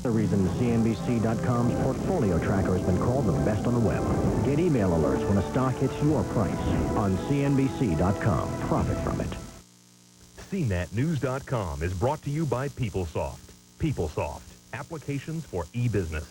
the reason CNBC.com's portfolio tracker has been called the best on the web. Get email alerts when a stock hits your price on CNBC.com. Profit from it. CNetNews.com is brought to you by PeopleSoft. PeopleSoft, applications for e-business.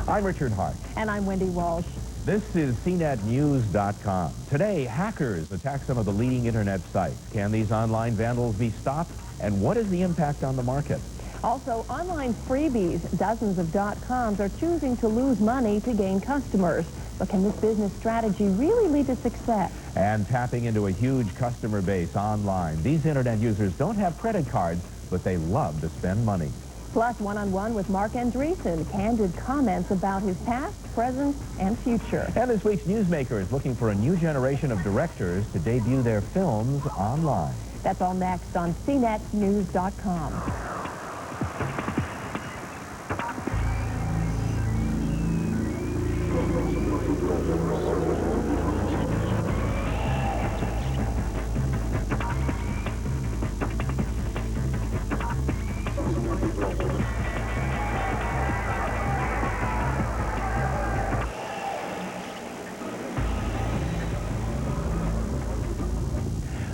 I'm Richard Hart. And I'm Wendy Walsh. This is CNetNews.com. Today, hackers attack some of the leading internet sites. Can these online vandals be stopped? And what is the impact on the market? Also, online freebies. Dozens of .coms are choosing to lose money to gain customers. But can this business strategy really lead to success? And tapping into a huge customer base online. These internet users don't have credit cards, but they love to spend money. Plus, one-on-one with Mark Andreessen. Candid comments about his past, present, and future. And this week's Newsmaker is looking for a new generation of directors to debut their films online. That's all next on CNetNews.com.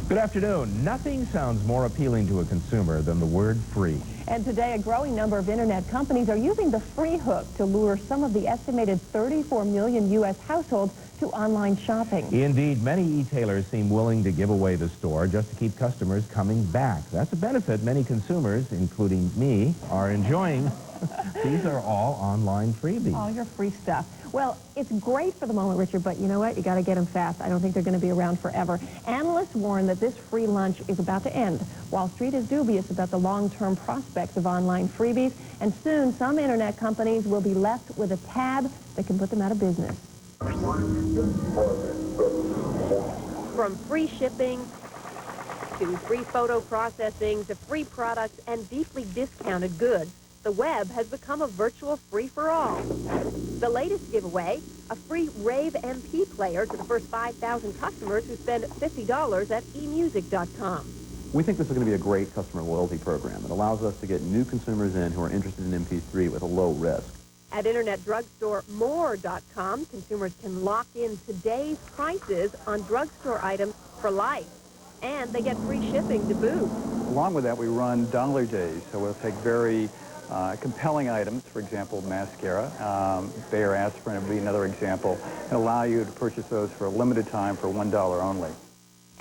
Good afternoon. Nothing sounds more appealing to a consumer than the word free. And today, a growing number of internet companies are using the free hook to lure some of the estimated 34 million U.S. households to online shopping. Indeed, many e-tailers seem willing to give away the store just to keep customers coming back. That's a benefit many consumers, including me, are enjoying. These are all online freebies. All your free stuff. Well, it's great for the moment, Richard, but you know what? You got to get them fast. I don't think they're going to be around forever. Analysts warn that this free lunch is about to end. Wall Street is dubious about the long-term prospects of online freebies, and soon some internet companies will be left with a tab that can put them out of business. From free shipping to free photo processing to free products and deeply discounted goods, the web has become a virtual free-for-all. The latest giveaway, a free Rave MP player to the first 5,000 customers who spend $50 at emusic.com. We think this is going to be a great customer loyalty program. It allows us to get new consumers in who are interested in MP3 with a low risk. At internet drugstore more.com, consumers can lock in today's prices on drugstore items for life. And they get free shipping to boot. Along with that, we run dollar days, so we'll take very compelling items, for example, mascara, Bayer aspirin would be another example, and allow you to purchase those for a limited time for $1 only.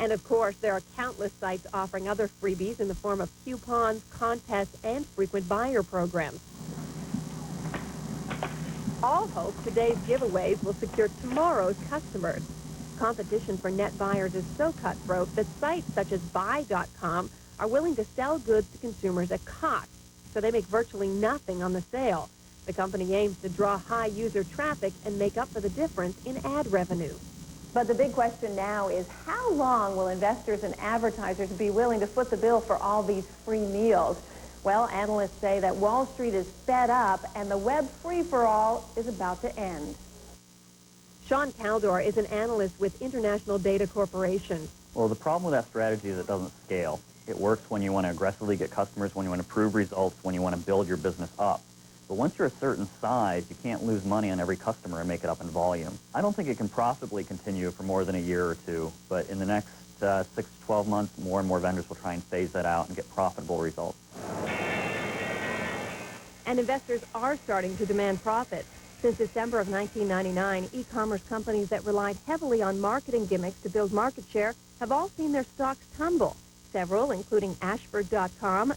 And of course, there are countless sites offering other freebies in the form of coupons, contests, and frequent buyer programs. All hope today's giveaways will secure tomorrow's customers. Competition for net buyers is so cutthroat that sites such as buy.com are willing to sell goods to consumers at cost, so they make virtually nothing on the sale. The company aims to draw high user traffic and make up for the difference in ad revenue. But the big question now is, how long will investors and advertisers be willing to foot the bill for all these free meals? Well, analysts say that Wall Street is fed up and the web free-for-all is about to end. Sean Caldor is an analyst with International Data Corporation. Well, the problem with that strategy is it doesn't scale. It works when you want to aggressively get customers, when you want to prove results, when you want to build your business up. But once you're a certain size, you can't lose money on every customer and make it up in volume. I don't think it can profitably continue for more than a year or two, but in the next 6 to 12 months, more and more vendors will try and phase that out and get profitable results. And investors are starting to demand profits. Since December of 1999, e-commerce companies that relied heavily on marketing gimmicks to build market share have all seen their stocks tumble. Several, including Ashford.com,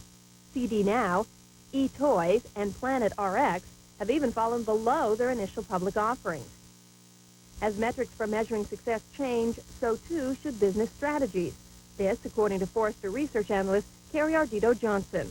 CD Now, eToys, and Planet RX, have even fallen below their initial public offerings. As metrics for measuring success change, so too should business strategies. This, according to Forrester research analyst Carrie Ardito Johnson.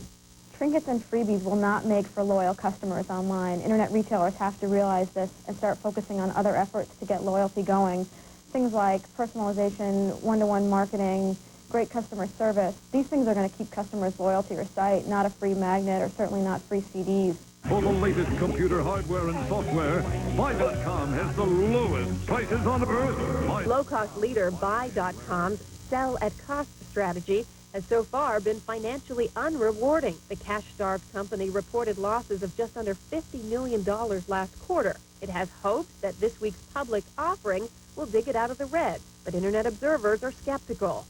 Trinkets and freebies will not make for loyal customers online. Internet retailers have to realize this and start focusing on other efforts to get loyalty going. Things like personalization, one-to-one marketing, great customer service. These things are going to keep customers loyal to your site, not a free magnet or certainly not free CDs. For the latest computer hardware and software, Buy.com has the lowest prices on earth. Low-cost leader Buy.com's sell-at-cost strategy has so far been financially unrewarding. The cash-starved company reported losses of just under $50 million last quarter. It has hopes that this week's public offering will dig it out of the red, but Internet observers are skeptical.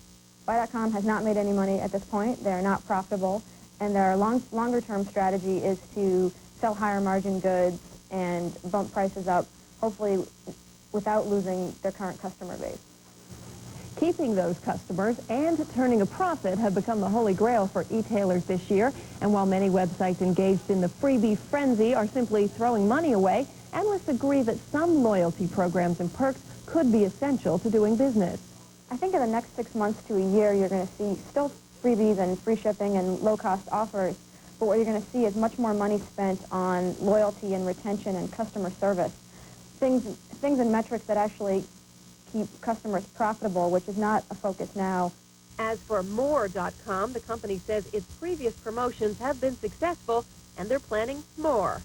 Buy.com has not made any money at this point. They're not profitable, and their longer-term strategy is to sell higher-margin goods and bump prices up, hopefully without losing their current customer base. Keeping those customers and turning a profit have become the holy grail for e-tailers this year. And while many websites engaged in the freebie frenzy are simply throwing money away, analysts agree that some loyalty programs and perks could be essential to doing business. I think in the next 6 months to a year, you're going to see still freebies and free shipping and low-cost offers, but what you're going to see is much more money spent on loyalty and retention and customer service. Things and metrics that actually keep customers profitable, which is not a focus now. As for More.com, the company says its previous promotions have been successful, and they're planning more.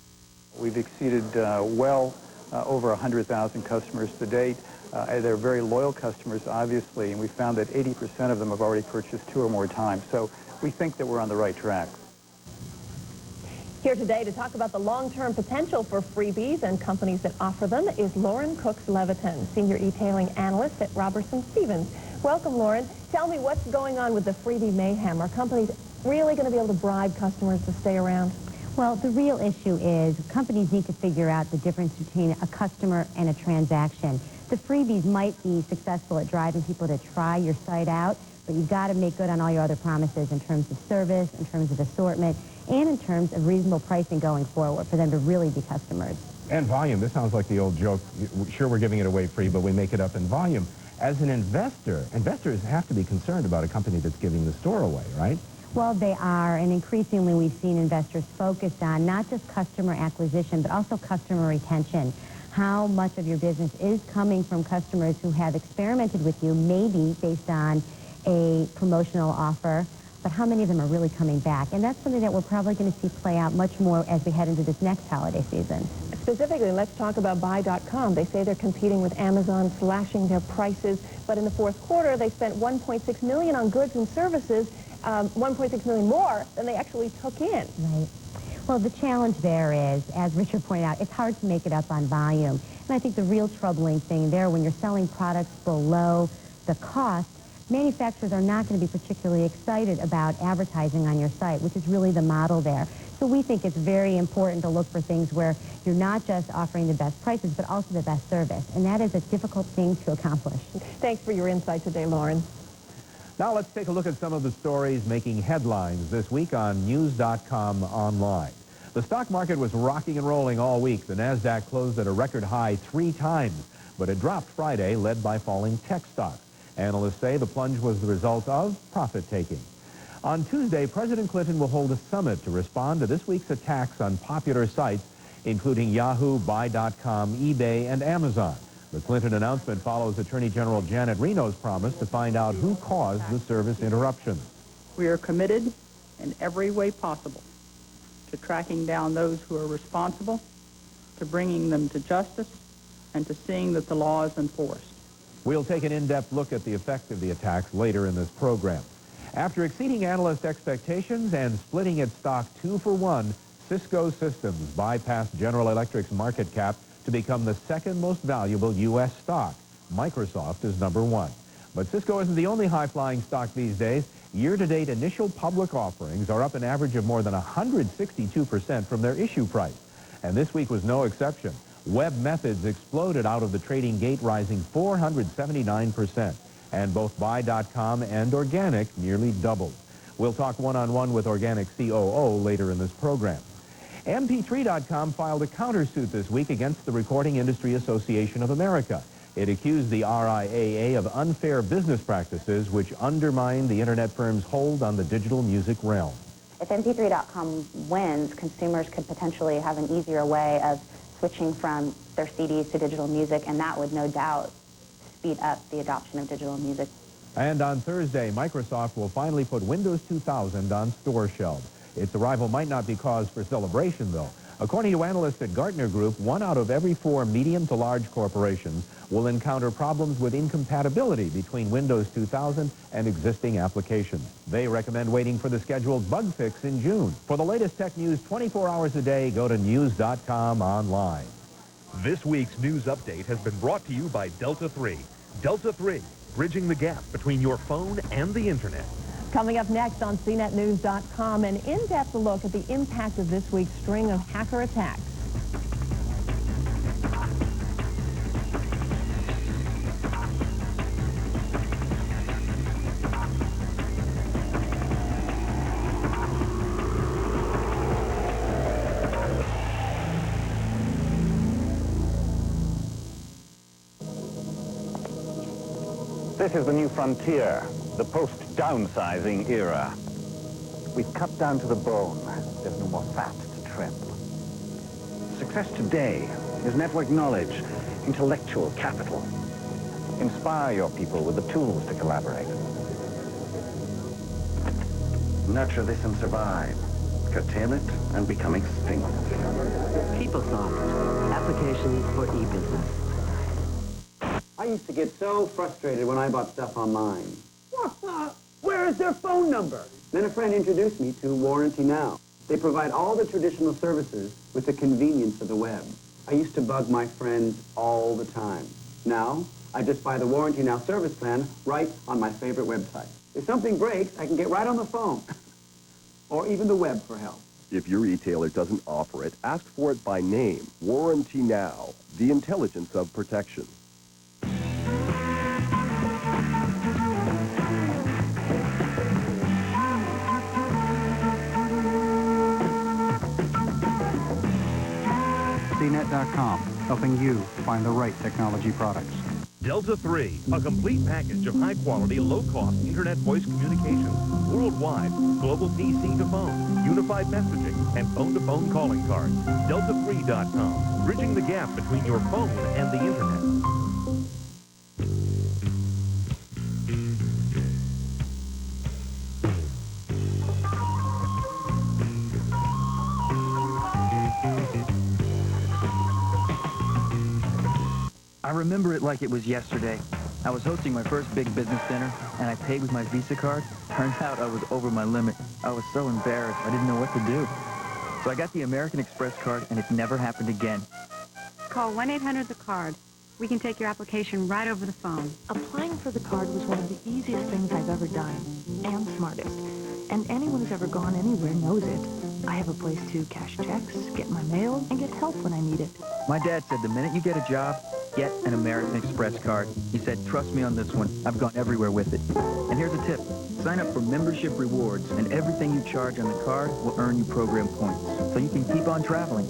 We've exceeded well over 100,000 customers to date. They're very loyal customers, obviously, and we found that 80% of them have already purchased 2 or more times. So we think that we're on the right track. Here today to talk about the long-term potential for freebies and companies that offer them is Lauren Cooks-Leviton, Senior E-tailing Analyst at Robertson Stephens. Welcome, Lauren. Tell me what's going on with the freebie mayhem. Are companies really going to be able to bribe customers to stay around? Well, the real issue is companies need to figure out the difference between a customer and a transaction. The freebies might be successful at driving people to try your site out, but you've got to make good on all your other promises in terms of service, in terms of assortment, and in terms of reasonable pricing going forward for them to really be customers. And volume. This sounds like the old joke. Sure, we're giving it away free, but we make it up in volume. As an investor, investors have to be concerned about a company that's giving the store away, right? Well, they are, and increasingly we've seen investors focused on not just customer acquisition, but also customer retention. How much of your business is coming from customers who have experimented with you, maybe based on a promotional offer, but how many of them are really coming back? And that's something that we're probably going to see play out much more as we head into this next holiday season. Specifically, let's talk about Buy.com. They say they're competing with Amazon, slashing their prices, but in the fourth quarter, they spent $1.6 million on goods and services, $1.6 million more than they actually took in. Right. Well, the challenge there is, as Richard pointed out, it's hard to make it up on volume. And I think the real troubling thing there, when you're selling products below the cost, manufacturers are not going to be particularly excited about advertising on your site, which is really the model there. So we think it's very important to look for things where you're not just offering the best prices, but also the best service. And that is a difficult thing to accomplish. Thanks for your insight today, Lauren. Now let's take a look at some of the stories making headlines this week on News.com Online. The stock market was rocking and rolling all week. The NASDAQ closed at a record high 3 times, but it dropped Friday, led by falling tech stocks. Analysts say the plunge was the result of profit-taking. On Tuesday, President Clinton will hold a summit to respond to this week's attacks on popular sites, including Yahoo, Buy.com, eBay, and Amazon. The Clinton announcement follows Attorney General Janet Reno's promise to find out who caused the service interruptions. We are committed in every way possible to tracking down those who are responsible, to bringing them to justice, and to seeing that the law is enforced. We'll take an in-depth look at the effect of the attacks later in this program. After exceeding analyst expectations and splitting its stock 2 for 1, Cisco Systems bypassed General Electric's market cap to become the second most valuable U.S. stock. Microsoft is number 1. But Cisco isn't the only high-flying stock these days. Year-to-date initial public offerings are up an average of more than 162% from their issue price. And this week was no exception. Web Methods exploded out of the trading gate, rising 479%. And both Buy.com and Organic nearly doubled. We'll talk one-on-one with Organic COO later in this program. MP3.com filed a countersuit this week against the Recording Industry Association of America. It accused the RIAA of unfair business practices which undermine the Internet firm's hold on the digital music realm. If MP3.com wins, consumers could potentially have an easier way of switching from their CDs to digital music, and that would no doubt speed up the adoption of digital music. And on Thursday, Microsoft will finally put Windows 2000 on store shelves. Its arrival might not be cause for celebration, though. According to analysts at Gartner Group, 1 out of every 4 medium to large corporations will encounter problems with incompatibility between Windows 2000 and existing applications. They recommend waiting for the scheduled bug fix in June. For the latest tech news 24 hours a day, go to news.com online. This week's news update has been brought to you by Delta 3. Delta 3, bridging the gap between your phone and the Internet. Coming up next on CNetNews.com, an in-depth look at the impact of this week's string of hacker attacks. This is the new frontier, the post-downsizing era. We've cut down to the bone. There's no more fat to trim. Success today is network knowledge, intellectual capital. Inspire your people with the tools to collaborate. Nurture this and survive. Curtail it and become extinct. PeopleSoft, applications for e-business. I used to get so frustrated when I bought stuff online. Where is their phone number? Then a friend introduced me to Warranty Now. They provide all the traditional services with the convenience of the web. I used to bug my friends all the time. Now, I just buy the Warranty Now service plan right on my favorite website. If something breaks, I can get right on the phone. Or even the web for help. If your retailer doesn't offer it, ask for it by name. Warranty Now, the intelligence of protection. CNet.com, helping you find the right technology products. Delta 3, a complete package of high-quality, low-cost internet voice communications, worldwide, global PC to phone, unified messaging, and phone-to-phone calling cards. Delta3.com, bridging the gap between your phone and the internet. I remember it like it was yesterday. I was hosting my first big business dinner, and I paid with my Visa card. Turned out I was over my limit. I was so embarrassed, I didn't know what to do. So I got the American Express card, and it never happened again. Call 1-800-THE-CARD. We can take your application right over the phone. Applying for the card was one of the easiest things I've ever done, and smartest. And anyone who's ever gone anywhere knows it. I have a place to cash checks, get my mail, and get help when I need it. My dad said the minute you get a job, get an American Express card. He said, trust me on this one. I've gone everywhere with it. And here's a tip. Sign up for membership rewards, and everything you charge on the card will earn you program points, so you can keep on traveling.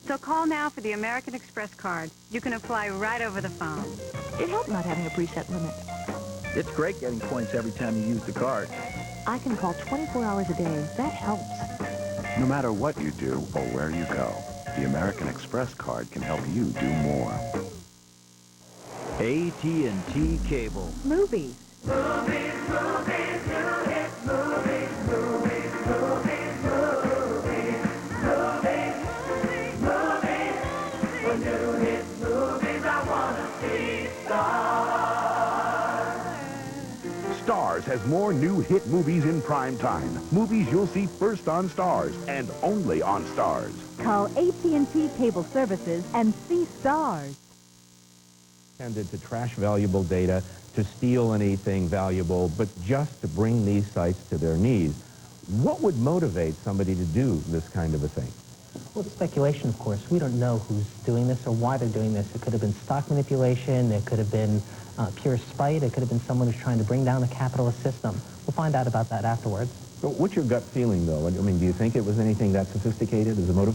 So call now for the American Express card. You can apply right over the phone. It helped not having a preset limit. It's great getting points every time you use the card. I can call 24 hours a day. That helps. No matter what you do or where you go, the American Express card can help you do more. AT&T Cable. Movies. Movies, movies, new hit movies, movies, movies, movies, movies, movies. For new hit movies, I wanna see Stars. Stars has more new hit movies in prime time. Movies you'll see first on Stars and only on Stars. Call AT&T Cable Services and see Stars. Intended to trash valuable data, to steal anything valuable, but just to bring these sites to their knees. What would motivate somebody to do this kind of a thing? Well, it's speculation, of course. We don't know who's doing this or why they're doing this. It could have been stock manipulation. It could have been pure spite. It could have been someone who's trying to bring down the capitalist system. We'll find out about that afterwards. So what's your gut feeling, though? I mean, do you think it was anything that sophisticated as a motive?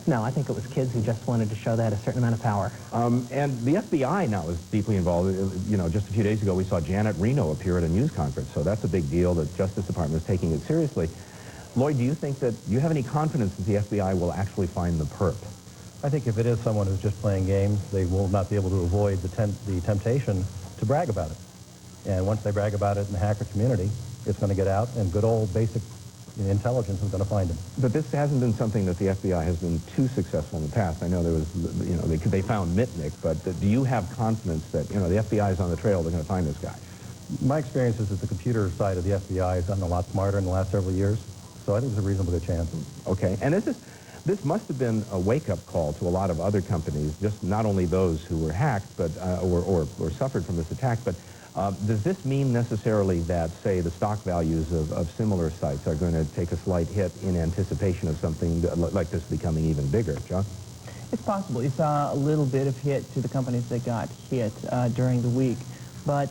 No, I think it was kids who just wanted to show they had a certain amount of power. And the FBI now is deeply involved. You know, just a few days ago, we saw Janet Reno appear at a news conference. So that's a big deal. The Justice Department is taking it seriously. Lloyd, do you think that, do you have any confidence that the FBI will actually find the perp? I think if it is someone who's just playing games, they will not be able to avoid the temptation to brag about it. And once they brag about it in the hacker community, it's going to get out, and good old basic intelligence is going to find him. But this hasn't been something that the FBI has been too successful in the past. I know there was, you know, they found Mitnick, but do you have confidence that, you know, the FBI is on the trail, they're going to find this guy? My experience is that the computer side of the FBI has gotten a lot smarter in the last several years, so I think there's a reasonable good chance. Okay, and this must have been a wake-up call to a lot of other companies, just not only those who were hacked, but or suffered from this attack, but does this mean necessarily that, say, the stock values of similar sites are going to take a slight hit in anticipation of something like this becoming even bigger? John? It's possible. You saw a little bit of hit to the companies that got hit during the week, but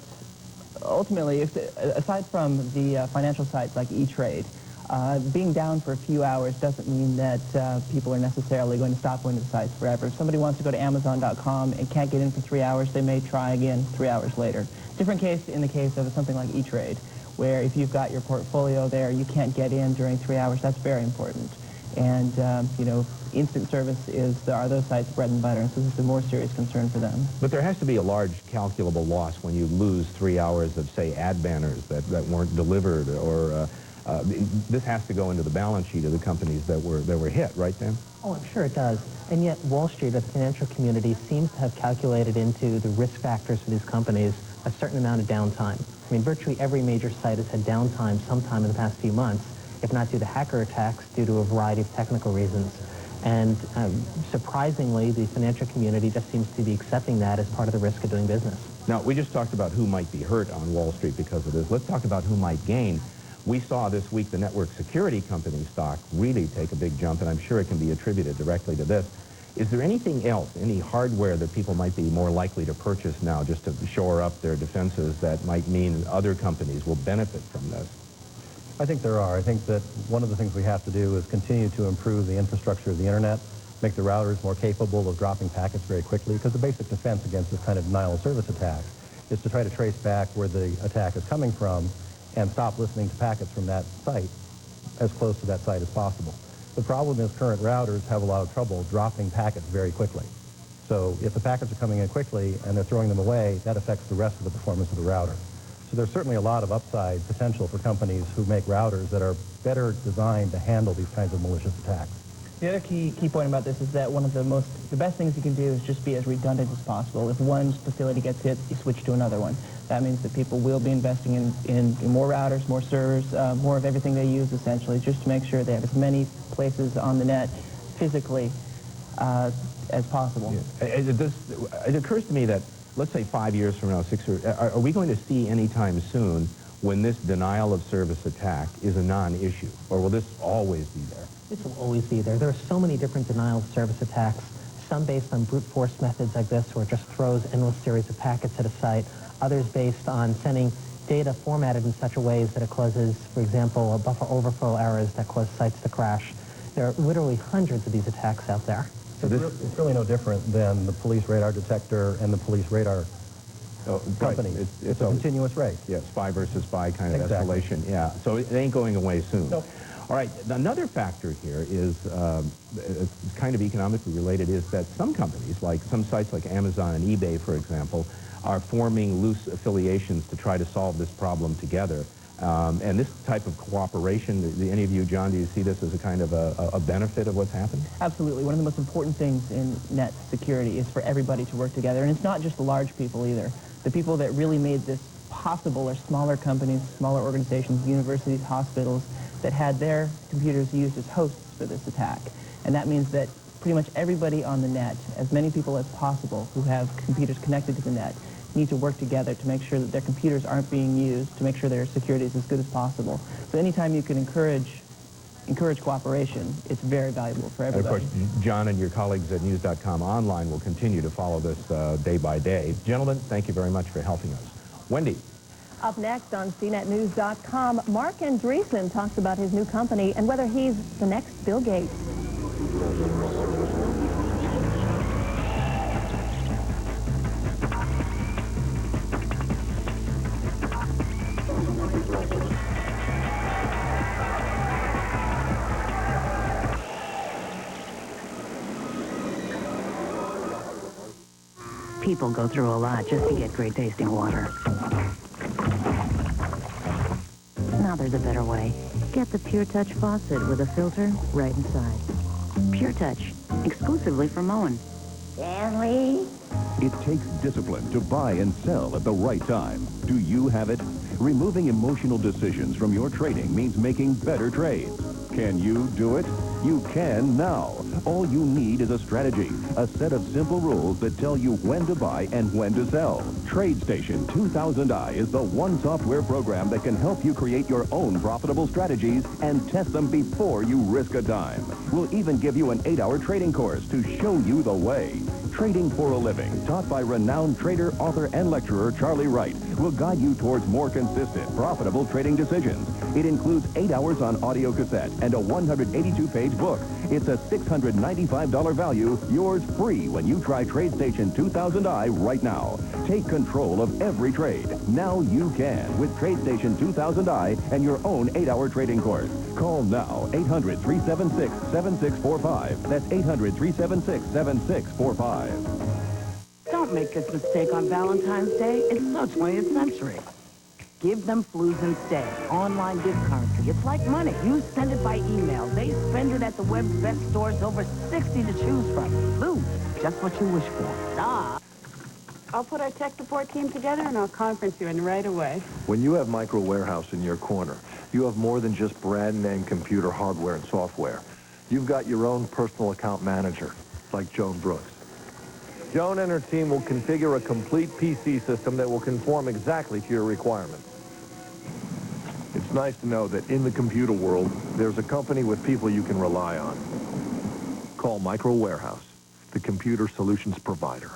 ultimately, aside from the financial sites like E-Trade, being down for a few hours doesn't mean that people are necessarily going to stop going to the sites forever. If somebody wants to go to Amazon.com and can't get in for 3 hours, they may try again 3 hours later. Different case in the case of something like E-Trade, where if you've got your portfolio there, you can't get in during 3 hours. That's very important. And, you know, instant service are those sites bread and butter, and so this is a more serious concern for them. But there has to be a large calculable loss when you lose 3 hours of, say, ad banners that weren't delivered, or this has to go into the balance sheet of the companies that were hit, right, Dan? Oh, I'm sure it does. And yet Wall Street, the financial community, seems to have calculated into the risk factors for these companies a certain amount of downtime. I mean, virtually every major site has had downtime sometime in the past few months, if not due to hacker attacks, due to a variety of technical reasons. And surprisingly, the financial community just seems to be accepting that as part of the risk of doing business. Now, we just talked about who might be hurt on Wall Street because of this. Let's talk about who might gain. We saw this week the network security company stock really take a big jump, and I'm sure it can be attributed directly to this. Is there anything else, any hardware that people might be more likely to purchase now just to shore up their defenses that might mean other companies will benefit from this? I think there are. I think that one of the things we have to do is continue to improve the infrastructure of the Internet, make the routers more capable of dropping packets very quickly, because the basic defense against this kind of denial of service attack is to try to trace back where the attack is coming from and stop listening to packets from that site as close to that site as possible. The problem is current routers have a lot of trouble dropping packets very quickly. So if the packets are coming in quickly and they're throwing them away, that affects the rest of the performance of the router. So there's certainly a lot of upside potential for companies who make routers that are better designed to handle these kinds of malicious attacks. The other key point about this is that one of the best things you can do is just be as redundant as possible. If one facility gets hit, you switch to another one. That means that people will be investing in more routers, more servers, more of everything they use, essentially, just to make sure they have as many places on the net physically as possible. Yeah. It occurs to me that, let's say 5 years from now, 6 years, are we going to see anytime soon when this denial of service attack is a non-issue? Or will this always be there? This will always be there. There are so many different denial of service attacks, some based on brute force methods like this, where it just throws endless series of packets at a site, others based on sending data formatted in such a way that it causes, for example, buffer overflow errors that cause sites to crash. There are literally hundreds of these attacks out there. So it's really no different than the police radar detector and the police radar company. Right. It's a continuous race. Yeah, spy versus spy kind of Exactly. escalation. Yeah, so it ain't going away soon. Nope. All right, another factor here is it's kind of economically related, is that some companies, like some sites like Amazon and eBay, for example, are forming loose affiliations to try to solve this problem together. And this type of cooperation, any of you, John, do you see this as a kind of a benefit of what's happened? Absolutely. One of the most important things in net security is for everybody to work together. And it's not just the large people either. The people that really made this possible are smaller companies, smaller organizations, universities, hospitals, that had their computers used as hosts for this attack. And that means that pretty much everybody on the net, as many people as possible who have computers connected to the net, need to work together to make sure that their computers aren't being used, to make sure their security is as good as possible. So anytime you can encourage cooperation, it's very valuable for everybody. And of course, John and your colleagues at News.com Online will continue to follow this day by day. Gentlemen, thank you very much for helping us. Wendy. Up next on CNetNews.com, Mark Andreessen talks about his new company and whether he's the next Bill Gates. People go through a lot just to get great tasting water. Now there's a better way. Get the Pure Touch faucet with a filter right inside. Pure Touch, exclusively for Moen. Stanley? It takes discipline to buy and sell at the right time. Do you have it? Removing emotional decisions from your trading means making better trades. Can you do it? You can now. All you need is a strategy, a set of simple rules that tell you when to buy and when to sell. TradeStation 2000i is the one software program that can help you create your own profitable strategies and test them before you risk a dime. We'll even give you an 8-hour trading course to show you the way. Trading for a Living, taught by renowned trader, author, and lecturer Charlie Wright, will guide you towards more consistent, profitable trading decisions. It includes 8 hours on audio cassette and a 182-page book. It's a $695 value, yours free when you try TradeStation 2000i right now. Take control of every trade. Now you can with TradeStation 2000i and your own 8-hour trading course. Call now, 800-376-7645. That's 800-376-7645. Don't make this mistake on Valentine's Day. It's so 20th century. Give them Flooz instead. Online gift currency. It's like money. You send it by email. They spend it at the web's best stores, over 60 to choose from. Flooz, just what you wish for. Ah. I'll put our tech support team together and I'll conference you in right away. When you have Micro Warehouse in your corner, you have more than just brand name computer hardware and software. You've got your own personal account manager, like Joan Brooks. Joan and her team will configure a complete PC system that will conform exactly to your requirements. It's nice to know that in the computer world, there's a company with people you can rely on. Call Micro Warehouse, the computer solutions provider.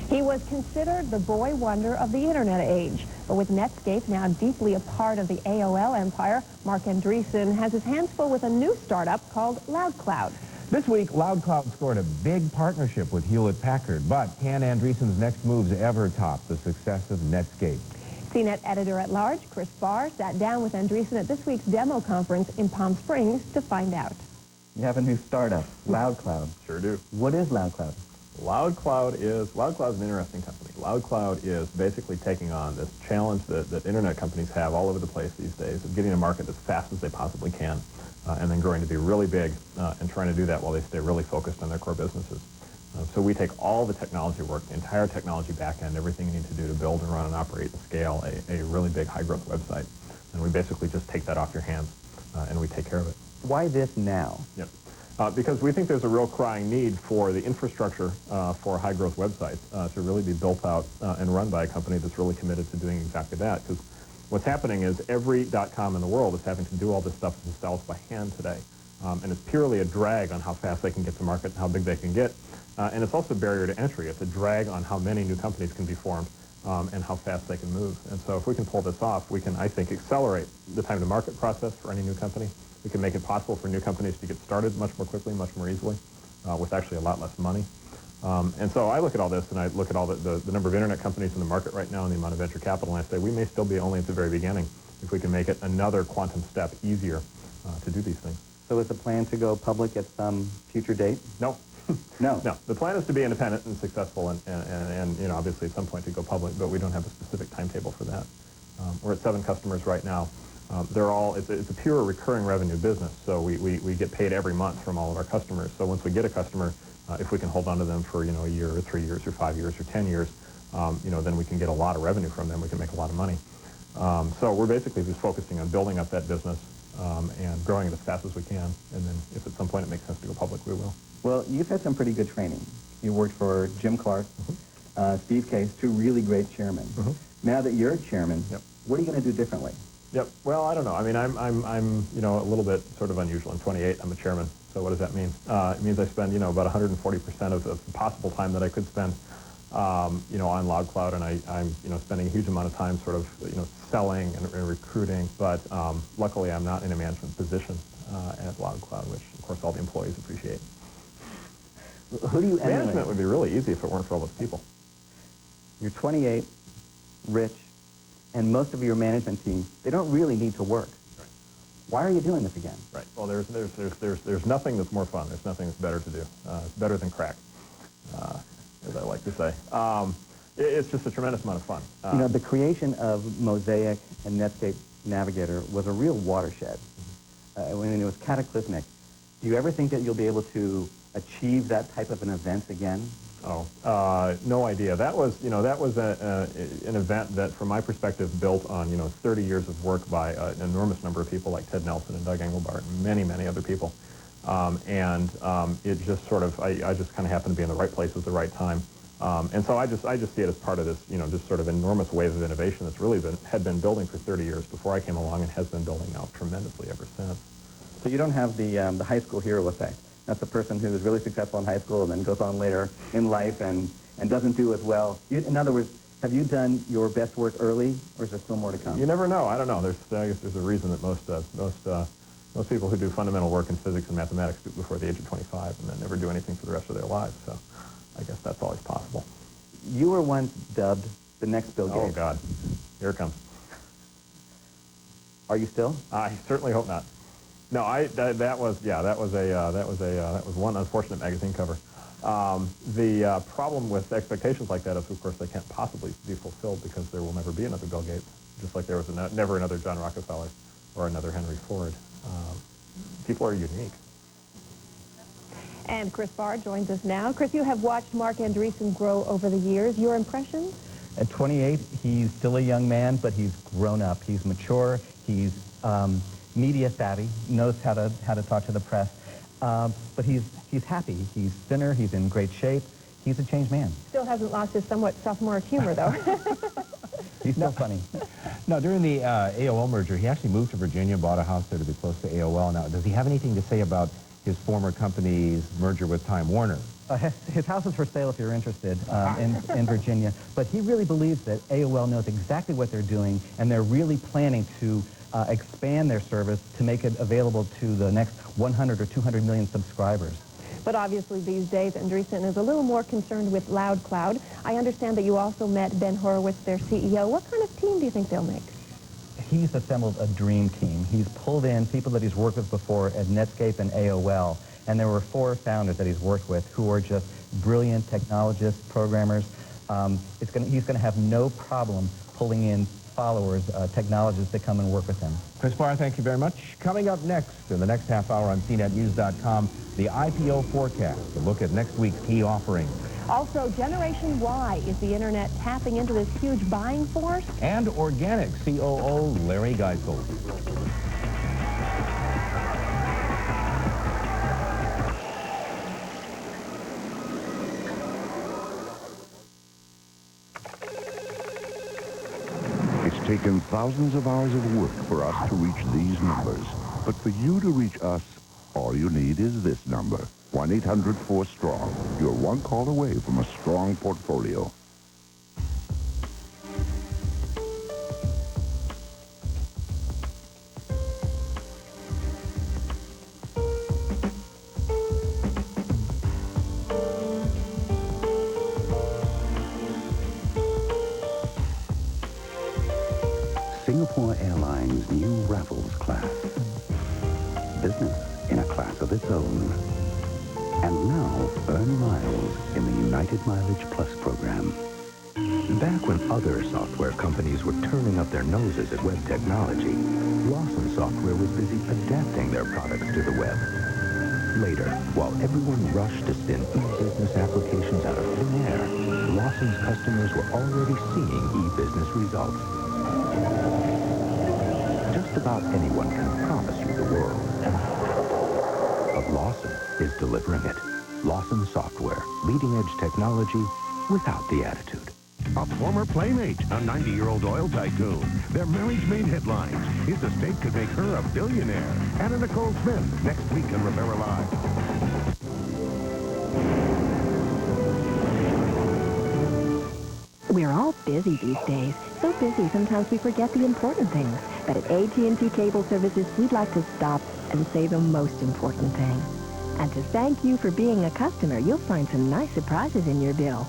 He was considered the boy wonder of the Internet age. But with Netscape now deeply a part of the AOL empire, Mark Andreessen has his hands full with a new startup called LoudCloud. This week, LoudCloud scored a big partnership with Hewlett-Packard, but can Andreessen's next moves ever top the success of Netscape? CNet editor-at-large Chris Barr sat down with Andreessen at this week's demo conference in Palm Springs to find out. You have a new startup, LoudCloud. Sure do. What is LoudCloud? LoudCloud is an interesting company. LoudCloud is basically taking on this challenge that internet companies have all over the place these days of getting to market as fast as they possibly can and then growing to be really big and trying to do that while they stay really focused on their core businesses. So we take all the technology work, the entire technology back end, everything you need to do to build and run and operate and scale a really big high-growth website. And we basically just take that off your hands and we take care of it. Why this now? Yep. Because we think there's a real crying need for the infrastructure for high-growth websites to really be built out and run by a company that's really committed to doing exactly that. Because what's happening is every .com in the world is having to do all this stuff themselves by hand today. And it's purely a drag on how fast they can get to market and how big they can get. And it's also a barrier to entry. It's a drag on how many new companies can be formed and how fast they can move. And so if we can pull this off, we can, I think, accelerate the time to market process for any new company. We can make it possible for new companies to get started much more quickly, much more easily, with actually a lot less money. And so I look at all this, and I look at all the number of internet companies in the market right now and the amount of venture capital, and I say we may still be only at the very beginning if we can make it another quantum step easier to do these things. So is the plan to go public at some future date? No. No. No. The plan is to be independent and successful and you know, obviously at some point to go public, but we don't have a specific timetable for that. We're at 7 customers right now. They're all, it's a pure recurring revenue business, so we get paid every month from all of our customers. So once we get a customer, if we can hold on to them for, you know, a year or 3 years or 5 years or 10 years, you know, then we can get a lot of revenue from them. We can make a lot of money. So we're basically just focusing on building up that business and growing it as fast as we can. And then if at some point it makes sense to go public, we will. Well, you've had some pretty good training. You worked for Jim Clark, Steve Case, 2 really great chairmen. Now that you're chairman, what are you going to do differently? Yep. Well, I don't know. I mean, I'm you know, a little bit sort of unusual. I'm 28. I'm a chairman. So what does that mean? It means I spend, you know, about 140% of the possible time that I could spend, you know, on LoudCloud, and I'm, you know, spending a huge amount of time sort of, you know, selling and recruiting. But luckily, I'm not in a management position at LoudCloud, which of course all the employees appreciate. Who do you emulate? Management would be really easy if it weren't for all those people. You're 28, rich, and most of your management team, they don't really need to work. Right. Why are you doing this again? Right. Well, there's nothing that's more fun. There's nothing that's better to do. It's better than crack, as I like to say. it's just a tremendous amount of fun. You know, the creation of Mosaic and Netscape Navigator was a real watershed. When it was cataclysmic. Do you ever think that you'll be able to achieve that type of an event again? Oh, no idea. That was, you know, that was an event that, from my perspective, built on, 30 years of work by an enormous number of people like Ted Nelson and Doug Engelbart and many, many other people. It just sort of, I just kind of happened to be in the right place at the right time. And so I just see it as part of this, just sort of enormous wave of innovation that's really had been building for 30 years before I came along and has been building out tremendously ever since. So you don't have the high school hero effect. That's the person who is really successful in high school and then goes on later in life and doesn't do as well. In other words, have you done your best work early, or is there still more to come? You never know. I don't know. I guess there's a reason that most people who do fundamental work in physics and mathematics do it before the age of 25 and then never do anything for the rest of their lives. So I guess that's always possible. You were once dubbed the next Bill Gates. Oh God, here it comes. Are you still? I certainly hope not. No, that was one unfortunate magazine cover. The problem with expectations like that is, of course, they can't possibly be fulfilled because there will never be another Bill Gates, just like there was never another John Rockefeller or another Henry Ford. People are unique. And Chris Barr joins us now. Chris, you have watched Mark Andreessen grow over the years. Your impressions? At 28, he's still a young man, but he's grown up. He's mature. He's media savvy, knows how to talk to the press. But he's happy. He's thinner. He's in great shape. He's a changed man. Still hasn't lost his somewhat sophomoric humor, though. He's still funny. No, during the AOL merger, he actually moved to Virginia, bought a house there to be close to AOL. Now, does he have anything to say about his former company's merger with Time Warner? His house is for sale if you're interested in Virginia. But he really believes that AOL knows exactly what they're doing, and they're really planning to expand their service to make it available to the next 100 or 200 million subscribers. But obviously these days, Andreessen is a little more concerned with Loud Cloud. I understand that you also met Ben Horowitz, their CEO. What kind of team do you think they'll make? He's assembled a dream team. He's pulled in people that he's worked with before at Netscape and AOL, and there were 4 founders that he's worked with who are just brilliant technologists, programmers. He's going to have no problem pulling in followers, technologists that come and work with him. Chris Barr, thank you very much. Coming up next, in the next half hour on CNetNews.com, the IPO forecast, a look at next week's key offerings. Also, Generation Y, is the internet tapping into this huge buying force? And Organic COO Larry Geisel. It's taken thousands of hours of work for us to reach these numbers. But for you to reach us, all you need is this number, 1-800-4STRONG. You're one call away from a strong portfolio. Singapore Airlines' new Raffles class. Business in a class of its own. And now earn miles in the United Mileage Plus program. Back when other software companies were turning up their noses at web technology, Lawson Software was busy adapting their products to the web. Later, while everyone rushed to spin e-business applications out of thin air, Lawson's customers were already seeing e-business results. Just about anyone can promise you the world. But Lawson is delivering it. Lawson Software, leading-edge technology without the attitude. A former playmate, a 90-year-old oil tycoon. Their marriage made headlines. His estate could make her a billionaire. Anna Nicole Smith, next week on Rivera Live. We're all busy these days. So busy sometimes we forget the important things. But at AT&T Cable Services, we'd like to stop and say the most important thing. And to thank you for being a customer, you'll find some nice surprises in your bill.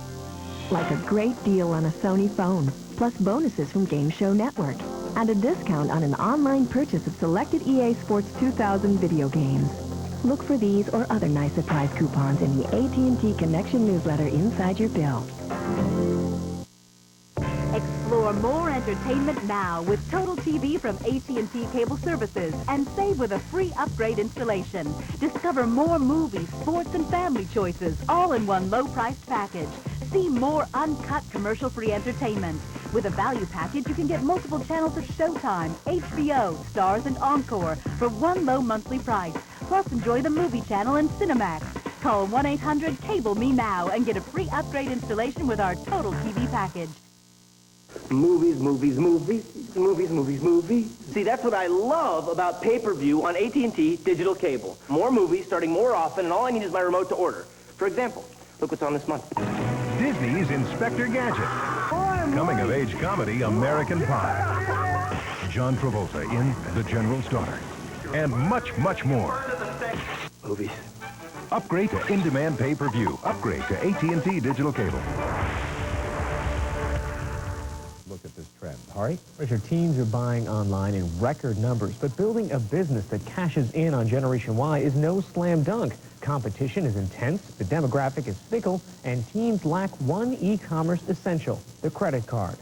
Like a great deal on a Sony phone, plus bonuses from Game Show Network, and a discount on an online purchase of selected EA Sports 2000 video games. Look for these or other nice surprise coupons in the AT&T Connection newsletter inside your bill. more entertainment now with Total TV from AT&T Cable Services and save with a free upgrade installation. Discover more movies, sports, and family choices all in one low-priced package. See more uncut commercial-free entertainment. With a value package, you can get multiple channels of Showtime, HBO, Stars, and Encore for one low monthly price. Plus, enjoy the movie channel and Cinemax. Call 1-800-CABLE-ME now and get a free upgrade installation with our Total TV package. Movies, movies, movies, movies, movies, movies. See, that's what I love about pay-per-view on AT&T Digital Cable. More movies starting more often, and all I need is my remote to order. For example, look what's on this month. Disney's Inspector Gadget. Coming-of-age comedy American Pie. John Travolta in The General Starter. And much, much more. Movies. Upgrade to in-demand pay-per-view. Upgrade to AT&T Digital Cable. Look at this trend. Hari? Richard, teens are buying online in record numbers, but building a business that cashes in on Generation Y is no slam dunk. Competition is intense, the demographic is fickle, and teens lack one e-commerce essential, the credit card.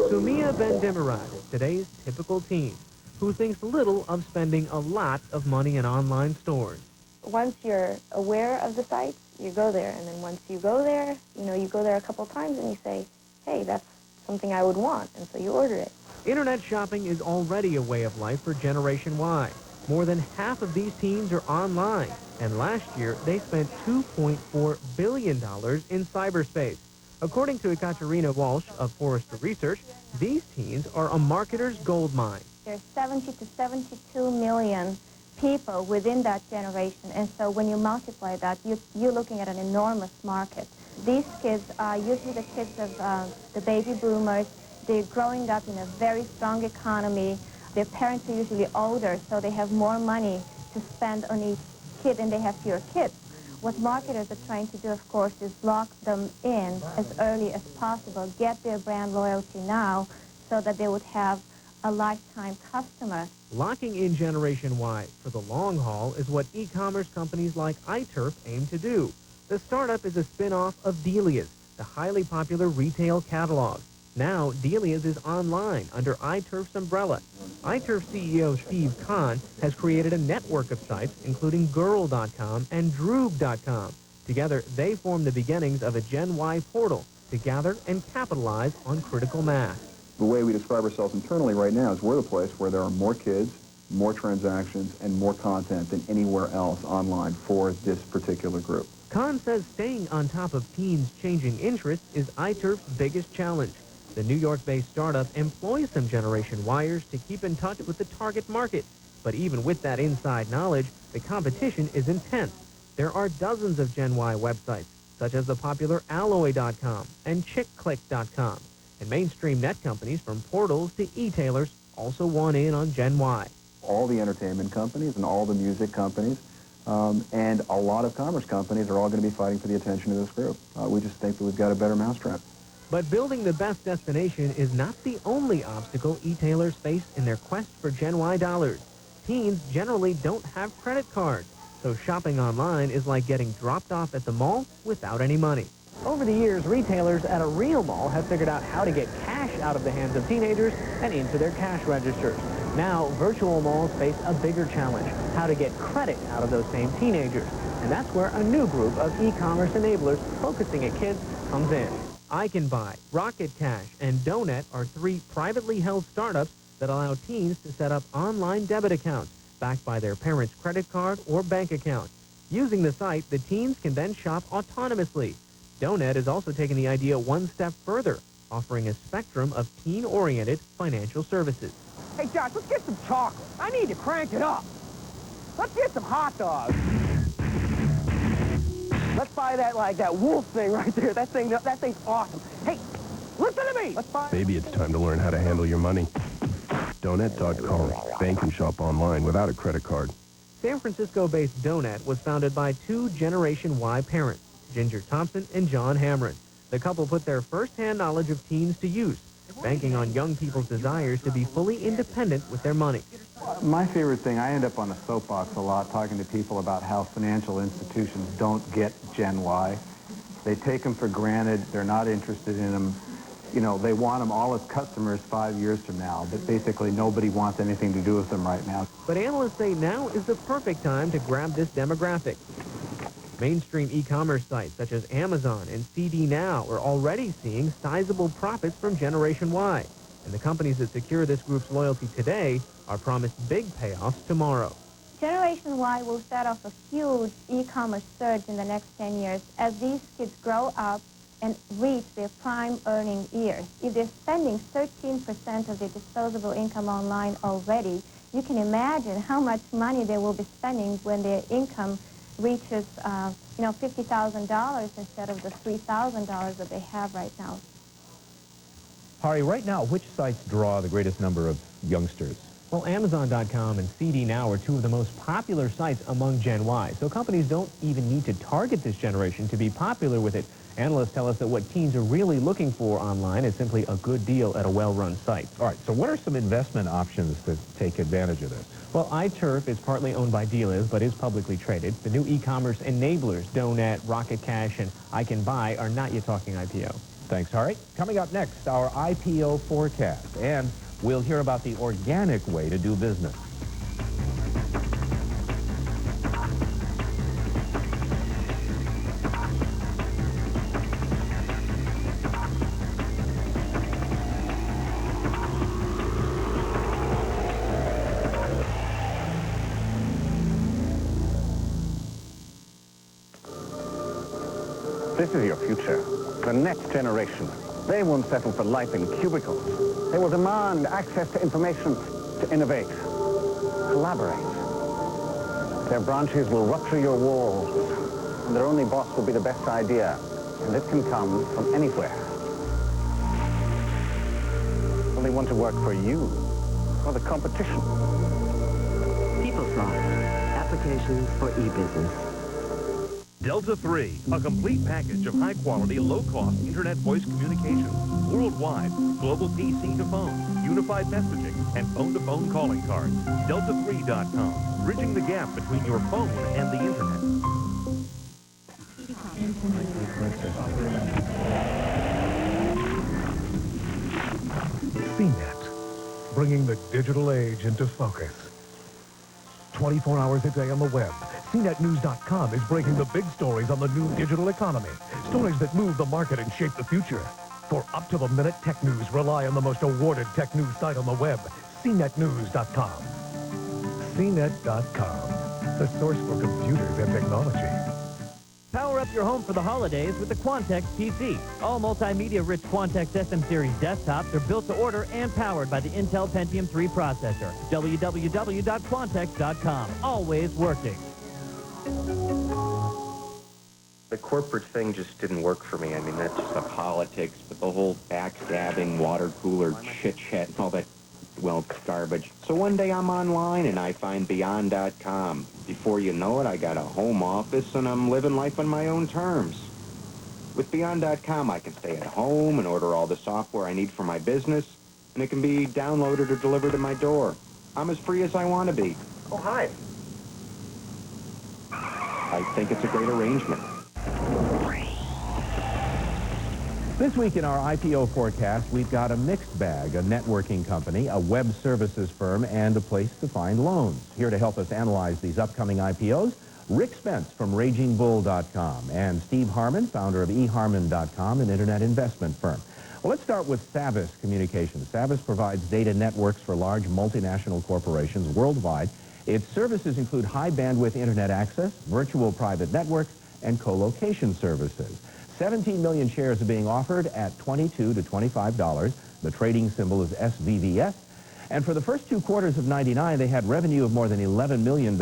Sumia Ben-Demirad is today's typical teen, who thinks little of spending a lot of money in online stores. Once you're aware of the sites, you go there, and then once you go there, you go there a couple times and you say, hey, that's something I would want, and so you order it. Internet shopping is already a way of life for Generation Y. More than half of these teens are online, and last year they spent $2.4 billion in cyberspace. According to Ekaterina Walsh of Forrester Research, these teens are a marketer's goldmine. There's 70 to 72 million people within that generation, and so when you multiply that, you're looking at an enormous market. These kids are usually the kids of the baby boomers. They're growing up in a very strong economy. Their parents are usually older, so they have more money to spend on each kid and they have fewer kids. What marketers are trying to do, of course, is lock them in as early as possible, get their brand loyalty now so that they would have a lifetime customer. Locking in Generation Y for the long haul is what e-commerce companies like iTurf aim to do. The startup is a spin-off of Delia's, the highly popular retail catalog. Now, Delia's is online under iTurf's umbrella. iTurf CEO Steve Kahn has created a network of sites, including Girl.com and Droog.com. Together, they form the beginnings of a Gen Y portal to gather and capitalize on critical mass. The way we describe ourselves internally right now is we're the place where there are more kids, more transactions, and more content than anywhere else online for this particular group. Kahn says staying on top of teens' changing interests is iTurf's biggest challenge. The New York-based startup employs some Generation Yers to keep in touch with the target market. But even with that inside knowledge, the competition is intense. There are dozens of Gen Y websites, such as the popular Alloy.com and ChickClick.com. And mainstream net companies from portals to e-tailers also want in on Gen Y. All the entertainment companies and all the music companies and a lot of commerce companies are all going to be fighting for the attention of this group. We just think that we've got a better mousetrap. But building the best destination is not the only obstacle e-tailers face in their quest for Gen Y dollars. Teens generally don't have credit cards, so shopping online is like getting dropped off at the mall without any money. Over the years, retailers at a real mall have figured out how to get cash out of the hands of teenagers and into their cash registers. Now, virtual malls face a bigger challenge, how to get credit out of those same teenagers. And that's where a new group of e-commerce enablers focusing at kids comes in. I Can Buy, Rocket Cash, and Donut are three privately held startups that allow teens to set up online debit accounts backed by their parents' credit card or bank account. Using the site, the teens can then shop autonomously. Donut is also taking the idea one step further, offering a spectrum of teen-oriented financial services. Hey, Josh, let's get some chocolate. I need to crank it up. Let's get some hot dogs. Let's buy that wolf thing right there. That thing's awesome. Hey, listen to me. Let's buy... Maybe it's time to learn how to handle your money. Donut.com. Bank and shop online without a credit card. San Francisco-based Donut was founded by two Generation Y parents, Ginger Thompson and John Hamron. The couple put their first-hand knowledge of teens to use, banking on young people's desires to be fully independent with their money. My favorite thing, I end up on a soapbox a lot talking to people about how financial institutions don't get Gen Y. They take them for granted. They're not interested in them. you know, they want them all as customers 5 years from now, but basically nobody wants anything to do with them right now. But analysts say now is the perfect time to grab this demographic. Mainstream e-commerce sites such as Amazon and CD Now are already seeing sizable profits from Generation Y. And the companies that secure this group's loyalty today are promised big payoffs tomorrow. Generation Y will set off a huge e-commerce surge in the next 10 years as these kids grow up and reach their prime earning years. If they're spending 13% of their disposable income online already, you can imagine how much money they will be spending when their income reaches, $50,000 instead of the $3,000 that they have right now. Hari, right now, which sites draw the greatest number of youngsters? Well, Amazon.com and CD Now are two of the most popular sites among Gen Y, so companies don't even need to target this generation to be popular with it. Analysts tell us that what teens are really looking for online is simply a good deal at a well-run site. All right, so what are some investment options to take advantage of this? Well, iTurf is partly owned by Dealiz, but is publicly traded. The new e-commerce enablers, Donut, Rocket Cash, and I Can Buy, are not yet talking IPO. Thanks, Hari. Coming up next, our IPO forecast, and we'll hear about the organic way to do business. This is your future, the next generation. They won't settle for life in cubicles. They will demand access to information to innovate, collaborate. Their branches will rupture your walls, and their only boss will be the best idea, and it can come from anywhere. Will they want to work for you or the competition? PeopleSoft, applications for e-business. Delta 3, a complete package of high-quality, low-cost internet voice communications, worldwide, global PC to phone, unified messaging, and phone-to-phone calling cards. Delta3.com, bridging the gap between your phone and the internet. CNet, bringing the digital age into focus. 24 hours a day on the web, CNetNews.com is breaking the big stories on the new digital economy. Stories that move the market and shape the future. For up-to-the-minute tech news, rely on the most awarded tech news site on the web, CNetNews.com. CNet.com, the source for computers and technology. Power up your home for the holidays with the Quantex PC. All multimedia-rich Quantex SM Series desktops are built to order and powered by the Intel Pentium 3 processor. www.quantex.com. Always working. The corporate thing just didn't work for me. I mean, that's just the politics, but the whole backstabbing, water cooler chit-chat and all that, well, it's garbage. So one day I'm online and I find Beyond.com. Before you know it, I got a home office and I'm living life on my own terms. With Beyond.com, I can stay at home and order all the software I need for my business, and it can be downloaded or delivered to my door. I'm as free as I want to be. Oh, hi. I think it's a great arrangement. This week in our IPO forecast, we've got a mixed bag, a networking company, a web services firm, and a place to find loans. Here to help us analyze these upcoming IPOs, Rick Spence from RagingBull.com and Steve Harmon, founder of eHarmon.com, an internet investment firm. Well, let's start with Savvis Communications. Savvis provides data networks for large multinational corporations worldwide. Its services include high bandwidth internet access, virtual private networks, and co-location services. 17 million shares are being offered at $22 to $25. The trading symbol is SVVS. And for the first 2 quarters of '99, they had revenue of more than $11 million,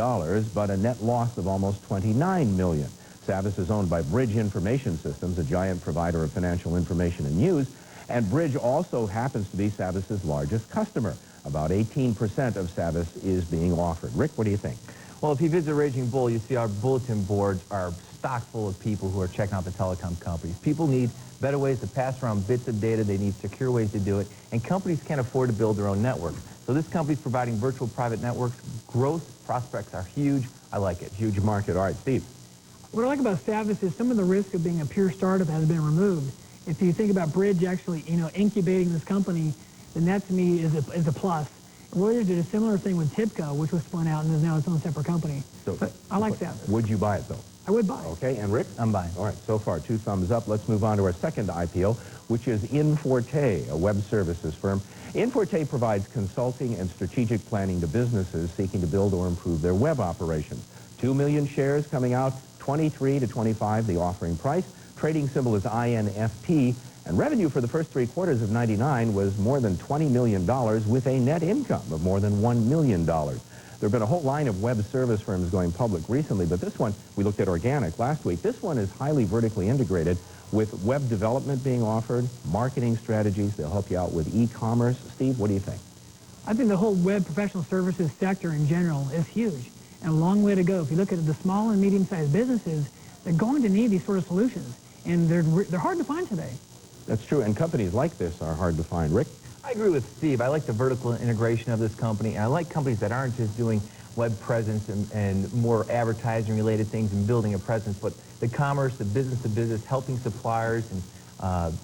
but a net loss of almost $29 million. Savvis is owned by Bridge Information Systems, a giant provider of financial information and news, and Bridge also happens to be Savvis's largest customer. About 18% of Savvis is being offered. Rick, what do you think? Well, if you visit Raging Bull, you see our bulletin boards are stock full of people who are checking out the telecom companies. People need better ways to pass around bits of data. They need secure ways to do it. And companies can't afford to build their own networks. So this company's providing virtual private networks. Growth prospects are huge. I like it. Huge market. All right, Steve. What I like about Savvis is some of the risk of being a pure startup has been removed. if you think about Bridge actually, incubating this company, then that to me is a plus. Reuters did a similar thing with TIBCO, which was spun out and is now its own separate company. So, but I like that. Would you buy it, though? I would buy it. Okay, and Rick? I'm buying. All right, so far, 2 thumbs up. Let's move on to our second IPO, which is Inforte, a web services firm. Inforte provides consulting and strategic planning to businesses seeking to build or improve their web operations. 2 million shares coming out, 23 to 25, the offering price. Trading symbol is INFT. And revenue for the first 3 quarters of '99 was more than $20 million with a net income of more than $1 million. There have been a whole line of web service firms going public recently, but this one, we looked at Organic last week. This one is highly vertically integrated with web development being offered, marketing strategies. They'll help you out with e-commerce. Steve, what do you think? I think the whole web professional services sector in general is huge and a long way to go. If you look at the small and medium-sized businesses, they're going to need these sort of solutions, and they're hard to find today. That's true, and companies like this are hard to find. Rick? I agree with Steve. I like the vertical integration of this company, and I like companies that aren't just doing web presence and more advertising-related things and building a presence, but the commerce, the business-to-business, helping suppliers and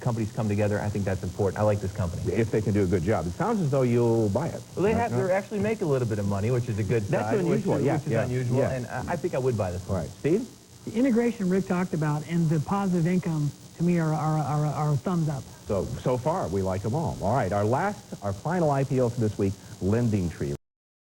companies come together. I think that's important. I like this company. If they can do a good job. It sounds as though you'll buy it. Well, they actually make a little bit of money, which is a good sign. That's unusual, which is unusual, and I think I would buy this one. All right. Steve? The integration Rick talked about and the positive income, to me, are thumbs up. So far, we like them all. All right, our final IPO for this week, LendingTree.